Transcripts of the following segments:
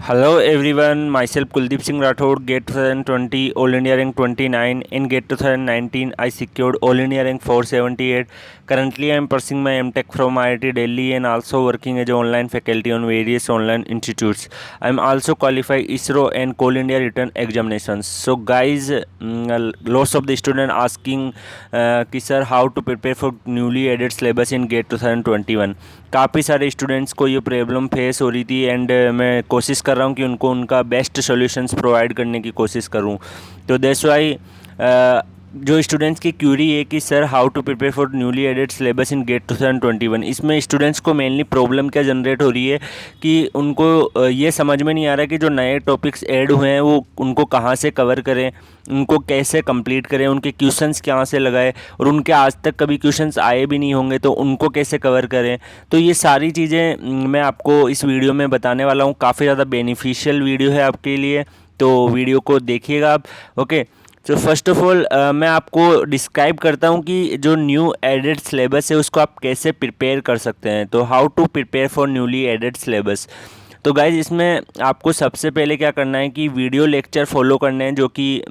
Hello everyone, myself Kuldeep Singh Rathod, GATE 2020, All India rank 29. In GATE 2019, I secured All India rank 478. Currently, I am pursuing my MTech from IIT Delhi and also working as an online faculty on various online institutes. I am also qualified ISRO and Coal India written examinations. So guys, lots of the students asking कि sir how to prepare for newly added syllabus in GATE 2021. काफ़ी सारे students को ये problem face हो रही थी and मैं कोशिश कर रहा हूँ कि उनको उनका बेस्ट सॉल्यूशंस प्रोवाइड करने की कोशिश करूँ। तो दैट्स वाई जो स्टूडेंट्स की क्यूरी है कि sir how to prepare for newly added syllabus in GATE 2021, इसमें स्टूडेंट्स को मेनली प्रॉब्लम क्या जनरेट हो रही है कि उनको ये समझ में नहीं आ रहा कि जो नए टॉपिक्स ऐड हुए हैं वो उनको कहाँ से कवर करें, उनको कैसे कंप्लीट करें, उनके क्वेश्चंस कहाँ से लगाए और उनके आज तक कभी क्वेश्चंस आए भी नहीं होंगे तो उनको कैसे कवर करें। तो ये सारी चीज़ें मैं आपको इस वीडियो में बताने वाला हूँ। काफ़ी ज़्यादा बेनिफिशियल वीडियो है आपके लिए, तो वीडियो को देखिएगा आप। ओके, तो फर्स्ट ऑफ ऑल मैं आपको डिस्क्राइब करता हूँ कि जो न्यू एडेड सिलेबस है उसको आप कैसे प्रिपेयर कर सकते हैं। तो how to prepare for newly added syllabus. तो गाइज इसमें आपको सबसे पहले क्या करना है कि वीडियो लेक्चर फॉलो करने हैं, जो कि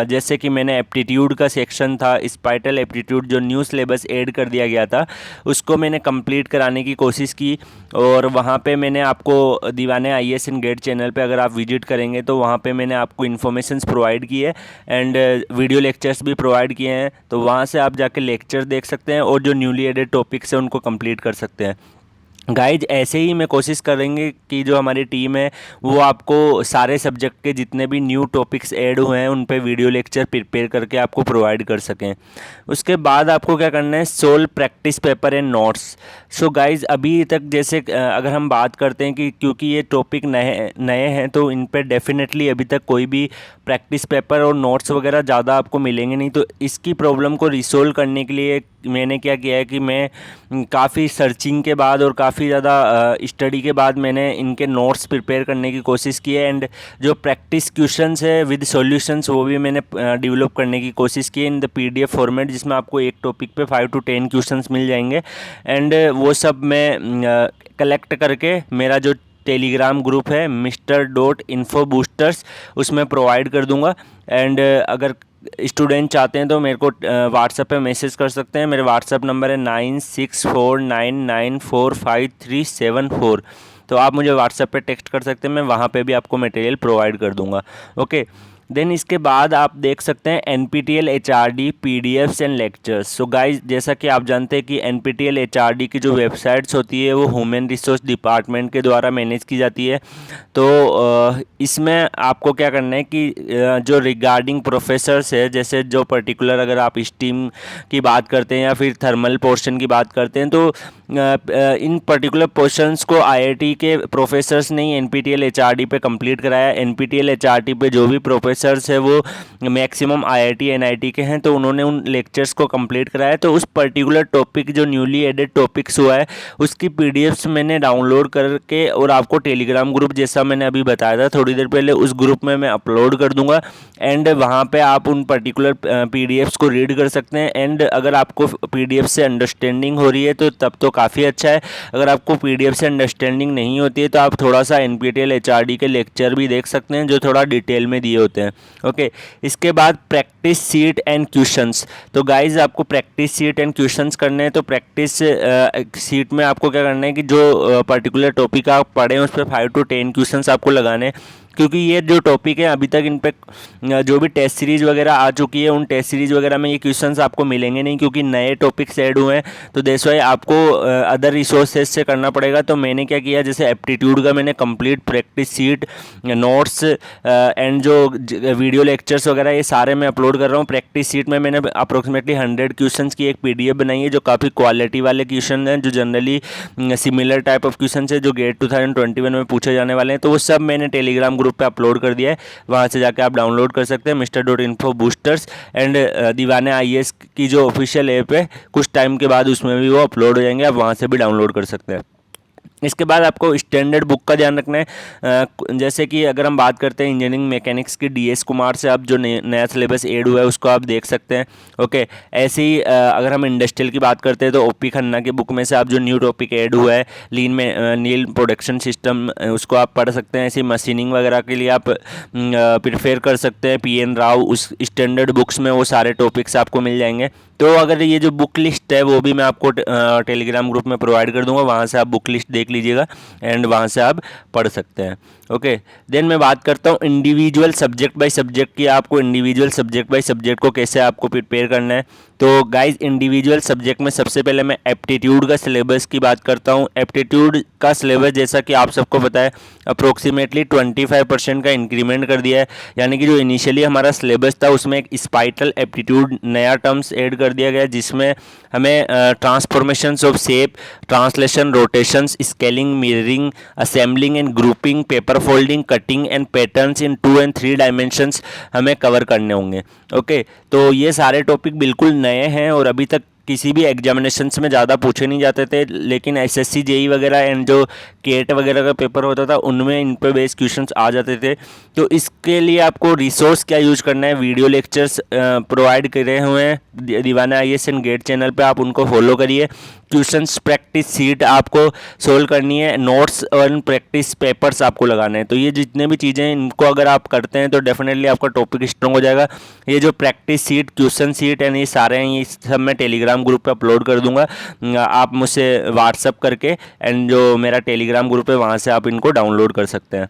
जैसे कि मैंने एप्टीट्यूड का सेक्शन था, स्पाइटल एप्टीट्यूड जो न्यू सिलेबस ऐड कर दिया गया था उसको मैंने कंप्लीट कराने की कोशिश की। और वहाँ पे मैंने आपको दीवाने IAS इन गेट चैनल पे अगर आप विजिट करेंगे तो वहाँ पे मैंने आपको इन्फॉर्मेशंस प्रोवाइड की है एंड वीडियो लेक्चर्स भी प्रोवाइड किए हैं। तो वहाँ से आप जाके लेक्चर देख सकते हैं और जो न्यूली एडेड टॉपिक्स हैं उनको कंप्लीट कर सकते हैं। गाइज ऐसे ही मैं कोशिश करेंगे कि जो हमारी टीम है वो आपको सारे सब्जेक्ट के जितने भी न्यू टॉपिक्स ऐड हुए हैं उन पे वीडियो लेक्चर प्रिपेयर करके आपको प्रोवाइड कर सकें। उसके बाद आपको क्या करना है, solve practice paper and notes. So guys अभी तक जैसे अगर हम बात करते हैं कि क्योंकि ये टॉपिक नए नए हैं तो इन पे डेफिनेटली अभी तक कोई भी प्रैक्टिस पेपर और नोट्स वगैरह ज़्यादा आपको मिलेंगे नहीं। तो इसकी प्रॉब्लम को रिसोल्व करने के लिए मैंने क्या किया है कि मैं काफ़ी सर्चिंग के बाद और काफ़ी ज़्यादा स्टडी के बाद मैंने इनके नोट्स प्रिपेयर करने की कोशिश की है एंड जो प्रैक्टिस क्वेश्चंस है विद सॉल्यूशंस वो भी मैंने डेवलप करने की कोशिश की है इन द PDF फॉर्मेट, जिसमें आपको एक टॉपिक पे 5 to 10 क्वेश्चंस मिल जाएंगे एंड वो सब मैं कलेक्ट करके मेरा जो टेलीग्राम ग्रुप है Mr.info-boosters उसमें प्रोवाइड कर दूंगा। एंड अगर स्टूडेंट चाहते हैं तो मेरे को व्हाट्सएप पे मैसेज कर सकते हैं। मेरे व्हाट्सएप नंबर है 9649945374। तो आप मुझे व्हाट्सएप पे टेक्स्ट कर सकते हैं, मैं वहाँ पे भी आपको मटेरियल प्रोवाइड कर दूंगा। ओके, देन इसके बाद आप देख सकते हैं NPTEL HRD PDFs and lectures. So guys जैसा कि आप जानते हैं कि NPTEL HRD की जो वेबसाइट्स होती है वो ह्यूमन रिसोर्स डिपार्टमेंट के द्वारा मैनेज की जाती है। तो इसमें आपको क्या करना है कि जो रिगार्डिंग प्रोफेसर्स है, जैसे जो पर्टिकुलर अगर आप स्टीम की बात करते हैं या फिर थर्मल पोर्शन की बात करते हैं तो इन पर्टिकुलर पोर्शंस को IIT के प्रोफेसर्स ने NPTEL HRD पे कंप्लीट कराया। NPTEL HRD पे जो भी प्रोफेसर्स है वो मैक्सिमम IIT NIT के हैं, तो उन्होंने उन लेक्चर्स को कंप्लीट कराया। तो उस पर्टिकुलर टॉपिक जो न्यूली एडेड टॉपिक्स हुआ है उसकी PDFs मैंने डाउनलोड करके और आपको टेलीग्राम ग्रुप जैसा मैंने अभी बताया था थोड़ी देर पहले उस ग्रुप में मैं अपलोड कर दूंगा एंड वहाँ पे आप उन पर्टिकुलर PDFs को रीड कर सकते हैं। एंड अगर आपको PDF से अंडरस्टैंडिंग हो रही है तो तब तो काफ़ी अच्छा है। अगर आपको PDF से अंडरस्टैंडिंग नहीं होती है तो आप थोड़ा सा NPTEL HRD के लेक्चर भी देख सकते हैं जो थोड़ा डिटेल में दिए होते हैं। ओके, इसके बाद प्रैक्टिस सीट एंड क्वेश्चंस। तो गाइज आपको प्रैक्टिस सीट एंड क्वेश्चंस करने हैं। तो प्रैक्टिस सीट में आपको क्या करना है कि जो पर्टिकुलर टॉपिक आप पढ़ें उस पर 5 to 10 क्वेश्चंस आपको लगाने हैं, क्योंकि ये जो टॉपिक है अभी तक इन पे जो भी टेस्ट सीरीज़ वगैरह आ चुकी है उन टेस्ट सीरीज़ वगैरह में ये क्वेश्चंस आपको मिलेंगे नहीं, क्योंकि नए टॉपिक्स ऐड हुए हैं। तो दैट्स वाई आपको अदर रिसोर्सेज से करना पड़ेगा। तो मैंने क्या किया, जैसे एप्टीट्यूड का मैंने complete practice seat, notes and जो वीडियो लेक्चर्स वगैरह ये सारे मैं अपलोड कर रहा हूँ। प्रैक्टिस सीट में मैंने अप्रोक्सीमेटली 100 क्वेश्चन की एक PDF बनाई है जो काफ़ी क्वालिटी वाले क्वेश्चन हैं, जो generally similar type of question है जो गेट 2021 में पूछे जाने वाले हैं। तो वो सब मैंने टेलीग्राम ग्रुप पे अपलोड कर दिया है, वहाँ से जाके आप डाउनलोड कर सकते हैं Mr.info-boosters एंड दीवाने IAS की जो ऑफिशियल ऐप है कुछ टाइम के बाद उसमें भी वो अपलोड हो जाएंगे, आप वहाँ से भी डाउनलोड कर सकते हैं। इसके बाद आपको स्टैंडर्ड बुक का ध्यान रखना है। जैसे कि अगर हम बात करते हैं इंजीनियरिंग मैकेनिक्स की DS कुमार से आप जो नया सिलेबस ऐड हुआ है उसको आप देख सकते हैं। ओके, ऐसे ही अगर हम इंडस्ट्रियल की बात करते हैं तो OP खन्ना की बुक में से आप जो न्यू टॉपिक ऐड हुआ है लीन में नील प्रोडक्शन सिस्टम उसको आप पढ़ सकते हैं। ऐसे मशीनिंग वगैरह के लिए आप प्रिफेयर कर सकते हैं PN राव, उस स्टैंडर्ड बुक्स में वो सारे टॉपिक्स आपको मिल जाएंगे। तो अगर ये जो बुक लिस्ट है वो भी मैं आपको टेलीग्राम ग्रुप में प्रोवाइड कर दूंगा, वहाँ से आप बुक लिस्ट देख लीजिएगा एंड वहाँ से आप पढ़ सकते हैं। ओके, देन मैं बात करता हूँ इंडिविजुअल सब्जेक्ट बाय सब्जेक्ट की। आपको इंडिविजुअल सब्जेक्ट बाय सब्जेक्ट को कैसे आपको प्रिपेयर करना है। तो गाइज इंडिविजुअल सब्जेक्ट में सबसे पहले मैं एप्टीट्यूड का सिलेबस की बात करता हूँ। एप्टीट्यूड का सिलेबस जैसा कि आप सबको पता है अप्रोक्सीमेटली 25% का इंक्रीमेंट कर दिया है, यानी कि जो इनिशियली हमारा सिलेबस था उसमें एक स्पाइटल एप्टीट्यूड नया टर्म्स ऐड कर दिया गया, जिसमें हमें transformations of shape, translation, rotations, scaling, mirroring, assembling and grouping, paper folding, cutting and patterns in 2 and 3 dimensions हमें कवर करने होंगे। ओके, तो ये सारे टॉपिक बिल्कुल नए हैं और अभी तक किसी भी एग्जामिनेशंस में ज़्यादा पूछे नहीं जाते थे, लेकिन SSC JEE वगैरह एंड जो केट वगैरह का पेपर होता था उनमें इन पे बेस्ड क्वेश्चंस आ जाते थे। तो इसके लिए आपको रिसोर्स क्या यूज करना है, वीडियो लेक्चर्स प्रोवाइड करे हुए हैं दीवाना IAS एंड गेट चैनल पे, आप उनको फॉलो करिए। क्वेश्चंस प्रैक्टिस सीट आपको सोल्व करनी है, नोट्स और प्रैक्टिस पेपर्स आपको लगाने हैं। तो ये जितने भी चीज़ें हैं इनको अगर आप करते हैं तो डेफिनेटली आपका टॉपिक स्ट्रॉन्ग हो जाएगा। ये जो practice seat, question seat and ये सारे हैं, ये सब मैं टेलीग्राम ग्रुप पे अपलोड कर दूंगा। आप मुझसे व्हाट्सअप करके एंड जो मेरा टेलीग्राम ग्रुप है वहाँ से आप इनको डाउनलोड कर सकते हैं।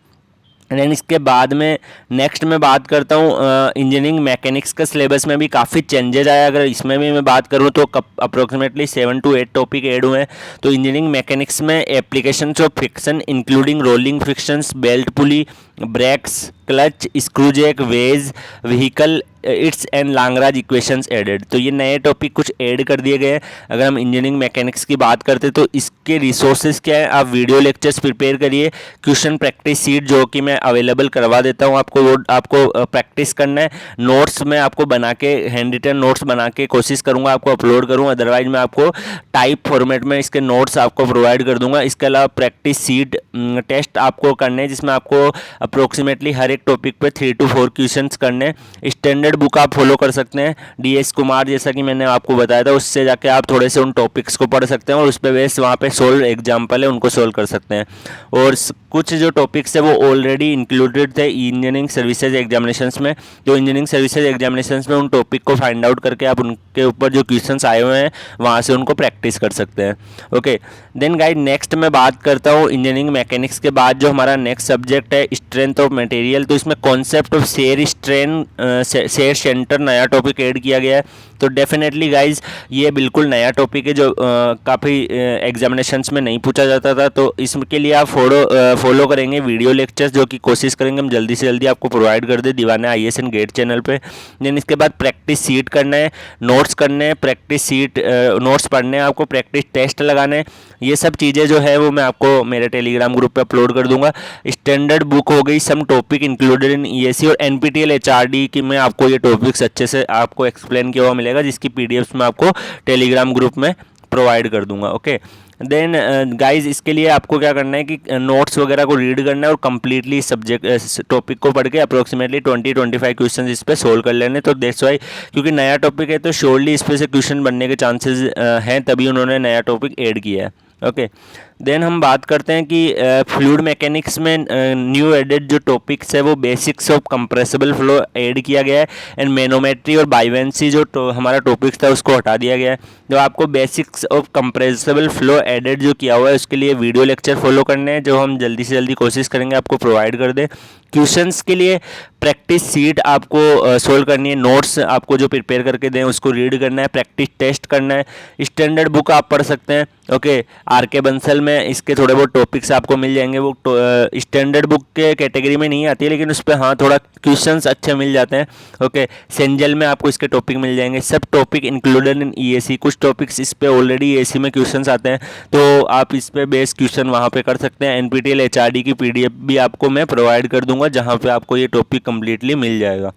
एंड इसके बाद में नेक्स्ट मैं बात करता हूँ इंजीनियरिंग मैकेनिक्स का सिलेबस में भी काफ़ी चेंजेज आया। अगर इसमें भी मैं बात करूँ तो अप्रोक्सीमेटली 7 to 8 टॉपिक ऐड हुए हैं। तो इंजीनियरिंग मैकेनिक्स में applications of friction including rolling frictions, belt pulley, brakes, clutch, screw jack, wedge, vehicle its and Lagrange equations added. तो ये नए टॉपिक कुछ ऐड कर दिए गए हैं। अगर हम इंजीनियरिंग मैकेनिक्स की बात करते हैं तो इसके रिसोर्सेज क्या है, आप वीडियो लेक्चर्स प्रिपेयर करिए, क्वेश्चन प्रैक्टिस सीट जो कि मैं अवेलेबल करवा देता हूँ आपको, वो आपको प्रैक्टिस करना है। नोट्स मैं आपको बना के हैंड रिटन नोट्स बना के कोशिश करूँगा आपको अपलोड करूँ, अदरवाइज मैं आपको टाइप फॉर्मेट में इसके नोट्स आपको प्रोवाइड कर दूंगा। इसके अलावा प्रैक्टिस सीट टेस्ट आपको करने हैं जिसमें आपको अप्रोक्सीमेटली हर एक टॉपिक पे 3 to 4 क्वेश्चंस करने। स्टैंडर्ड बुक आप फॉलो कर सकते हैं DS कुमार, जैसा कि मैंने आपको बताया था, उससे जाके आप थोड़े से उन टॉपिक्स को पढ़ सकते हैं और उस पर बेस वहाँ पे सोल्व एग्जाम्पल है उनको सोल्व कर सकते हैं। और कुछ जो टॉपिक्स है वो ऑलरेडी इंक्लूडेड थे इंजीनियरिंग सर्विसेज एग्जामिनेशंस में। जो इंजीनियरिंग सर्विसेज एग्जामिनेशंस में उन टॉपिक को फाइंड आउट करके आप उनके ऊपर जो क्वेश्चंस आए हुए हैं वहाँ से उनको प्रैक्टिस कर सकते हैं। ओके, देन गाइड नेक्स्ट मैं बात करता हूँ इंजीनियरिंग मैकेनिक्स के बाद जो हमारा नेक्स्ट सब्जेक्ट है स्ट्रेंथ ऑफ मटेरियल। तो इसमें concept of shear strain shear centre नया टॉपिक ऐड किया गया है। तो डेफिनेटली गाइज ये बिल्कुल नया टॉपिक है जो काफ़ी एग्जामिनेशंस में नहीं पूछा जाता था। तो इसके लिए आप फॉलो करेंगे वीडियो लेक्चर्स, जो कि कोशिश करेंगे हम जल्दी से जल्दी आपको प्रोवाइड कर दे दीवाना IAS एंड गेट चैनल पे। देन इसके बाद प्रैक्टिस सीट करना है, नोट्स करने हैं, प्रैक्टिस सीट नोट्स पढ़ने हैं, आपको प्रैक्टिस टेस्ट लगाने हैं। ये सब चीज़ें जो है वो मैं आपको मेरे टेलीग्राम ग्रुप पे अपलोड कर दूंगा। स्टैंडर्ड बुक हो गई, some topic included in EAC और NPTEL HRD की मैं आपको ये टॉपिक्स अच्छे से आपको एक्सप्लेन किया हुआ मिलेगा, जिसकी PDFs मैं आपको टेलीग्राम ग्रुप में प्रोवाइड कर दूंगा। ओके, देन गाइज इसके लिए आपको क्या करना है कि नोट्स वगैरह को रीड करना है और कंप्लीटली सब्जेक्ट टॉपिक को पढ़ के अप्रोक्सीमेटली 20-25 क्वेश्चन इस पर सोल्व कर लेने। तो दैट्स वाई, क्योंकि नया टॉपिक है तो श्योरली इस पर से क्वेश्चन बनने के चांसेस हैं, तभी उन्होंने नया टॉपिक ऐड किया है। ओके, देन हम बात करते हैं कि फ्लूइड मैकेनिक्स में न्यू एडेड जो टॉपिक्स है वो basics of compressible flow add किया गया है एंड मैनोमेट्री और बायोवेंसी जो हमारा टॉपिक्स था उसको हटा दिया गया है। जो आपको basics of compressible flow added जो किया हुआ है उसके लिए वीडियो लेक्चर फॉलो करने हैं, जो हम जल्दी से जल्दी कोशिश करेंगे आपको प्रोवाइड कर दें। क्वेश्चंस के लिए प्रैक्टिस सीट आपको सोल्व करनी है, नोट्स आपको जो प्रिपेयर करके दें उसको रीड करना है, प्रैक्टिस टेस्ट करना है। स्टैंडर्ड बुक आप पढ़ सकते हैं। ओके, RK बंसल में इसके थोड़े बहुत टॉपिक्स आपको मिल जाएंगे। वो स्टैंडर्ड बुक के कैटेगरी में नहीं आती है, लेकिन उस पर हाँ थोड़ा क्वेश्चंस अच्छे मिल जाते हैं। ओके, सेंजल में आपको इसके टॉपिक मिल जाएंगे, सब टॉपिक इंक्लूडेड इन EAC। कुछ टॉपिक्स इस पे ऑलरेडी EAC में क्वेश्चंस आते हैं, तो आप इस पे बेस क्वेश्चन वहाँ पे कर सकते हैं। NPTEL HRD की PDF भी आपको मैं प्रोवाइड कर दूंगा, जहाँ पे आपको ये टॉपिक कम्प्लीटली मिल जाएगा।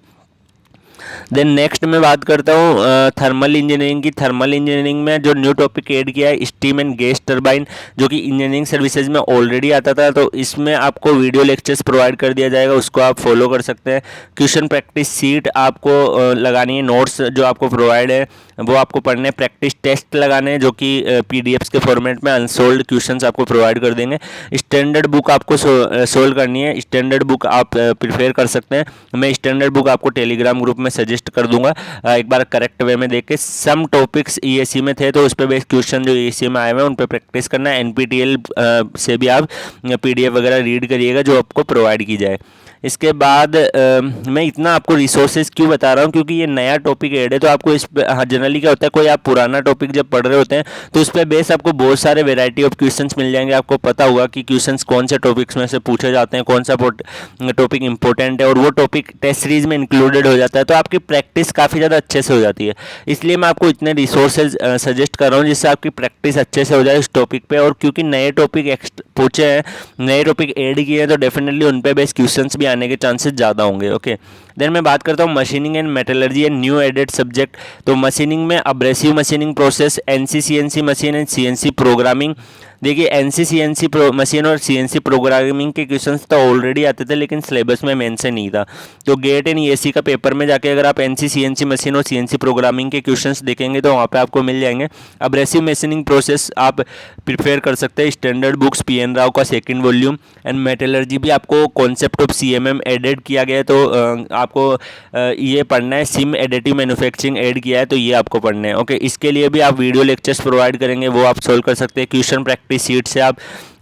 देन नेक्स्ट मैं बात करता हूँ थर्मल इंजीनियरिंग की। थर्मल इंजीनियरिंग में जो न्यू टॉपिक ऐड किया है स्टीम एंड गैस टरबाइन, जो कि इंजीनियरिंग सर्विसेज में ऑलरेडी आता था, तो इसमें आपको वीडियो लेक्चर्स प्रोवाइड कर दिया जाएगा, उसको आप फॉलो कर सकते हैं। क्वेश्चन प्रैक्टिस सीट आपको लगानी है, नोट्स जो आपको प्रोवाइड है वो आपको पढ़ने, प्रैक्टिस टेस्ट लगाने हैं जो कि पीडीएफ्स के फॉर्मेट में अनसोल्ड क्वेश्चंस आपको प्रोवाइड कर देंगे। स्टैंडर्ड बुक आपको सोल्व करनी है, स्टैंडर्ड बुक आप प्रिपेयर कर सकते हैं। मैं स्टैंडर्ड बुक आपको टेलीग्राम ग्रुप में सजेस्ट कर दूंगा, एक बार करेक्ट वे में देख के। सम टॉपिक्स ईएससी में थे तो उस पर बेस्ड क्वेश्चन जो ईएससी में आए हुए हैं उन पर प्रैक्टिस करना है। एनपीटीएल से भी आप पीडीएफ वगैरह रीड करिएगा जो आपको प्रोवाइड की जाए। इसके बाद मैं इतना आपको रिसोर्सेज क्यों बता रहा हूँ, क्योंकि ये नया टॉपिक ऐड है, तो आपको इस हाँ जनरली क्या होता है, कोई आप पुराना टॉपिक जब पढ़ रहे होते हैं तो उस पर बेस आपको बहुत सारे वेराइटी ऑफ क्वेश्चंस मिल जाएंगे। आपको पता होगा कि क्वेश्चंस कौन से टॉपिक्स में से पूछे जाते हैं, कौन सा टॉपिक इंपॉर्टेंट है, और वो टॉपिक टेस्ट सीरीज में इंक्लूडेड हो जाता है, तो आपकी प्रैक्टिस काफ़ी ज़्यादा अच्छे से हो जाती है। इसलिए मैं आपको इतने रिसोर्सेज सजेस्ट कर रहा हूँ जिससे आपकी प्रैक्टिस अच्छे से हो जाए इस टॉपिक पे। और क्योंकि नए टॉपिक पूछे हैं, नए टॉपिक ऐड किए हैं, तो डेफिनेटली उन पे बेस क्वेश्चंस भी आने के चांसेस ज़्यादा होंगे। ओके, देन मैं बात करता हूँ machining and metallurgy and new added subject. तो मशीनिंग में abrasive machining process, NC CNC machine and CNC programming. देखिए एनसी सीएनसी मशीन और सीएनसी प्रोग्रामिंग के क्वेश्चंस तो ऑलरेडी आते थे लेकिन सिलेबस में मेंशन नहीं था। तो गेट एंड ईएससी का पेपर में जाके अगर आप एनसी सीएनसी मशीन और सीएनसी प्रोग्रामिंग के क्वेश्चंस देखेंगे तो वहाँ पे आपको मिल जाएंगे। अब्रेसिव मशीनिंग प्रोसेस आप प्रिपेयर कर सकते हैं, स्टैंडर्ड बुक्स पीएन राव का सेकंड वॉल्यूम। एंड मेटलर्जी भी आपको कॉन्सेप्ट ऑफ सीएमएम एडेड किया गया है, तो आपको ये पढ़ना है। सिम एडिटिव मैन्युफैक्चरिंग ऐड किया है तो ये आपको पढ़ना है। ओके, इसके लिए भी आप वीडियो लेक्चर्स प्रोवाइड करेंगे, वो आप सोल्व कर सकते हैं। क्वेश्चन प्रैक्टिस सीट से आप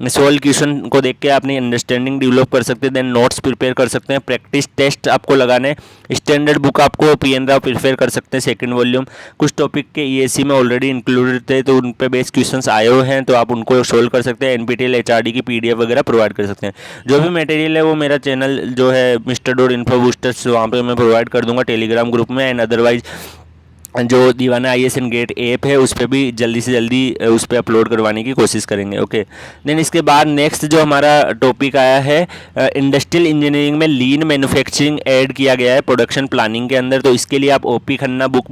सोल्व क्वेश्चन को देख के अपनी अंडरस्टैंडिंग डेवलप कर सकते हैं। देन नोट्स प्रिपेयर कर सकते हैं, प्रैक्टिस टेस्ट आपको लगाने हैं। स्टैंडर्ड बुक आपको पीएन राव प्रिपेयर कर सकते हैं सेकंड वॉल्यूम। कुछ टॉपिक के ईएससी में ऑलरेडी इंक्लूडेड थे तो उन पे बेस्ड क्वेश्चंस आए हुए हैं तो आप उनको सोल्व कर सकते हैं। एनपीटीएल एचआरडी की पीडीएफ वगैरह प्रोवाइड कर सकते हैं। जो भी मटेरियल है वो मेरा चैनल जो है mr.infobusters वहाँ पे मैं प्रोवाइड कर दूंगा टेलीग्राम ग्रुप में। एंड अदरवाइज जो दीवाना आईएएस एंड गेट ऐप है उस पर भी जल्दी से जल्दी उस पर अपलोड करवाने की कोशिश करेंगे। ओके, देन इसके बाद नेक्स्ट जो हमारा टॉपिक आया है इंडस्ट्रियल इंजीनियरिंग में लीन मैन्युफैक्चरिंग ऐड किया गया है प्रोडक्शन प्लानिंग के अंदर। तो इसके लिए आप ओपी खन्ना बुक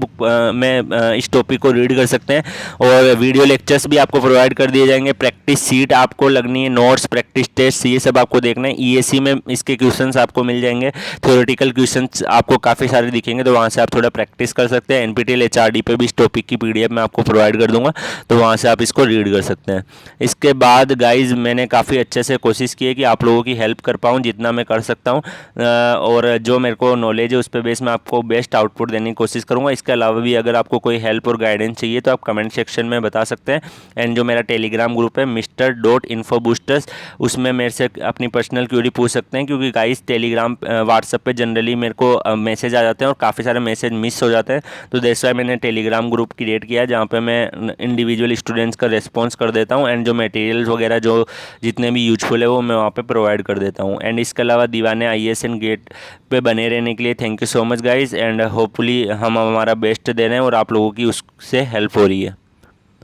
में इस टॉपिक को रीड कर सकते हैं और वीडियो लेक्चर्स भी आपको प्रोवाइड कर दिए जाएंगे। प्रैक्टिस सीट आपको लगनी है, नोट्स प्रैक्टिस टेस्ट ये सब आपको देखना है। ईएससी में इसके क्वेश्चंस आपको मिल जाएंगे, थ्योरेटिकल क्वेश्चंस आपको काफ़ी सारे दिखेंगे तो वहाँ से आप थोड़ा प्रैक्टिस कर सकते हैं। एनपीटीएल एचआरडी पे भी इस टॉपिक की पीडीएफ मैं आपको प्रोवाइड कर दूंगा तो वहाँ से आप इसको रीड कर सकते हैं। इसके बाद गाइज मैंने काफ़ी अच्छे से कोशिश की है कि आप लोगों की हेल्प कर पाऊँ जितना मैं कर सकता हूँ, और जो मेरे को नॉलेज है उस पर बेस मैं आपको बेस्ट आउटपुट देने की कोशिश करूँगा। इसके अलावा भी अगर आपको कोई हेल्प और गाइडेंस चाहिए तो आप कमेंट सेक्शन में बता सकते हैं। एंड जो मेरा टेलीग्राम ग्रुप है mr.infobusters उसमें मेरे से अपनी पर्सनल क्वेरी पूछ सकते हैं, क्योंकि गाइज टेलीग्राम व्हाट्सएप पे जनरली मेरे को मैसेज आ जाते हैं और काफ़ी सारे मैसेज मिस हो जाते हैं। तो दैट्स व्हाई मैंने टेलीग्राम ग्रुप क्रिएट किया जहाँ पे मैं इंडिविजुअल स्टूडेंट्स का रिस्पॉन्स कर देता हूँ एंड जो मटेरियल्स वगैरह जो जितने भी यूजफुल है वो मैं वहाँ पे प्रोवाइड कर देता हूँ। एंड इसके अलावा दीवाने आईएएस एंड गेट पे बने रहने के लिए thank you so much guys. And hopefully हम हमारा बेस्ट दे रहे हैं और आप लोगों की उससे हेल्प हो रही है।